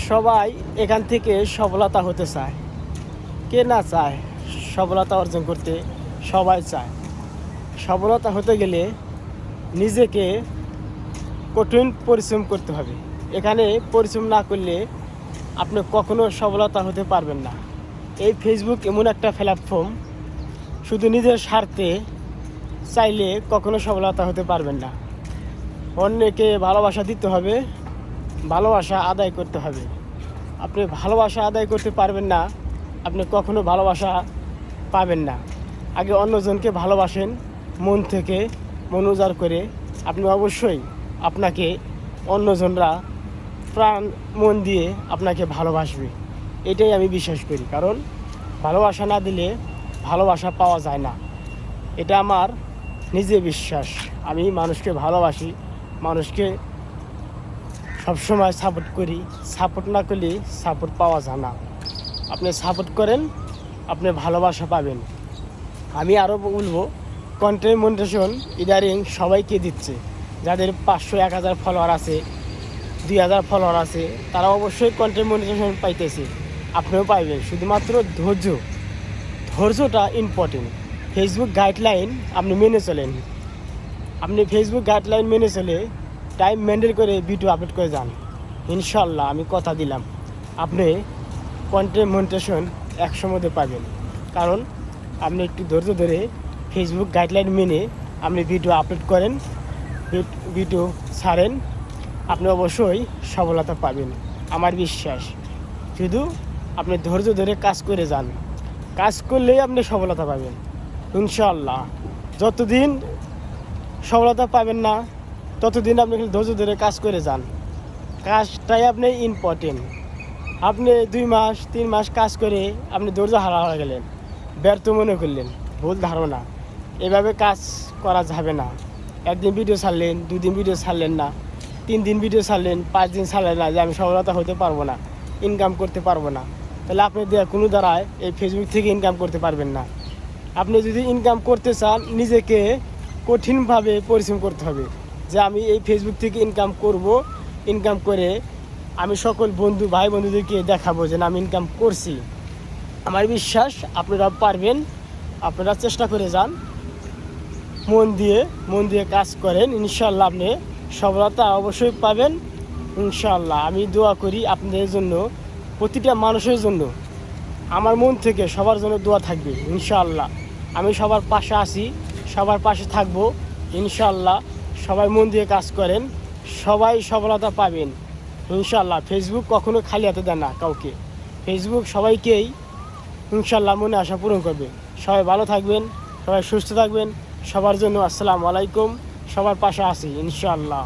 সবাই এখান থেকে সফলতা হতে চায়, কে না চায়? সফলতা অর্জন করতে সবাই চায়। সফলতা হতে গেলে নিজেকে কঠিন পরিশ্রম করতে হবে। এখানে পরিশ্রম না করলে আপনি কখনো সফলতা হতে পারবেন না। এই ফেসবুক এমন একটা প্ল্যাটফর্ম, শুধু নিজের স্বার্থে চাইলে কখনো সফলতা হতে পারবেন না। অন্যকে ভালোবাসা দিতে হবে, ভালোবাসা আদায় করতে হবে। আপনি ভালোবাসা আদায় করতে পারবেন না, আপনি কখনো ভালোবাসা পাবেন না। আগে অন্যজনকে ভালোবাসেন মন থেকে, মন উজাড় করে। আপনি অবশ্যই আপনাকে অন্যজনরা প্রাণ মন দিয়ে আপনাকে ভালোবাসবে, এটাই আমি বিশ্বাস করি। কারণ ভালোবাসা না দিলে ভালোবাসা পাওয়া যায় না, এটা আমার নিজে বিশ্বাস। আমি মানুষকে ভালোবাসি, মানুষকে সবসময় সাপোর্ট করি। সাপোর্ট না করলে সাপোর্ট পাওয়া যায় না। আপনি সাপোর্ট করেন, আপনি ভালোবাসা পাবেন। আমি আরও বলবো, কন্টেন্ট মনিটাইজেশন ইদারিং সবাইকে দিচ্ছে। যাদের 500-1000 ফলোয়ার আছে, 2000 ফলোয়ার আছে, তারা অবশ্যই কন্টেন্ট মনিটাইজেশন পাইতেছে। আপনিও পাইবেন, শুধুমাত্র ধৈর্যটা ইম্পর্টেন্ট। ফেসবুক গাইডলাইন আপনি মেনে চলেন। আপনি ফেসবুক গাইডলাইন মেনে চলে টাইম মেনটেন করে ভিডিও আপলোড করে যান, ইনশাল্লাহ আমি কথা দিলাম আপনি কন্টেন্ট মনিটাইজেশন 100 মধ্যে পাবেন। কারণ আপনি একটু ধৈর্য ধরে ফেসবুক গাইডলাইন মেনে আপনি ভিডিও আপলোড করেন, ভিডিও ছাড়েন, আপনি অবশ্যই সফলতা পাবেন, আমার বিশ্বাস। শুধু আপনি ধৈর্য ধরে কাজ করে যান, কাজ করলেই আপনি সফলতা পাবেন ইনশাআল্লাহ। যতদিন সফলতা পাবেন না ততদিন আপনি ধৈর্য ধরে কাজ করে যান। কাজটাই আপনি ইম্পর্টেন্ট। আপনি 2 মাস 3 মাস কাজ করে আপনি ধৈর্য হারা হয়ে গেলেন, ব্যর্থ মনে করলেন, ভুল ধারণা। এভাবে কাজ করা যাবে না। একদিন ভিডিও ছাড়লেন, 2 দিন ভিডিও ছাড়লেন না, 3 দিন ভিডিও ছাড়লেন, 5 দিন ছাড়লেন না, যে আমি সফলতা হতে পারবো না, ইনকাম করতে পারবো না, তাহলে আপনি কোনো দ্বারায় এই ফেসবুক থেকে ইনকাম করতে পারবেন না। আপনি যদি ইনকাম করতে চান, নিজেকে কঠিনভাবে পরিশ্রম করতে হবে, যে আমি এই ফেসবুক থেকে ইনকাম করব। ইনকাম করে আমি সকল ভাই বন্ধুদেরকে দেখাবো যে আমি ইনকাম করছি। আমার বিশ্বাস আপনারা পারবেন, আপনারা চেষ্টা করে যান, মন দিয়ে কাজ করেন, ইনশাআল্লাহ আপনি সফলতা অবশ্যই পাবেন ইনশাআল্লাহ। আমি দোয়া করি আপনাদের জন্য, প্রতিটা মানুষের জন্য, আমার মন থেকে সবার জন্য দোয়া থাকবে ইনশাআল্লাহ। আমি সবার পাশে আছি, সবার পাশে থাকবো ইনশাআল্লাহ। সবাই মন দিয়ে কাজ করেন, সবাই সফলতা পাবেন ইনশাআল্লাহ। ফেসবুক কখনো খালি হাতে দেয় না কাউকে, ফেসবুক সবাইকেই ইনশাআল্লাহ মনে আশা পূরণ করবে। সবাই ভালো থাকবেন, সবাই সুস্থ থাকবেন। সবার জন্য আসসালামু আলাইকুম। সবার পাশে আছি ইনশাআল্লাহ।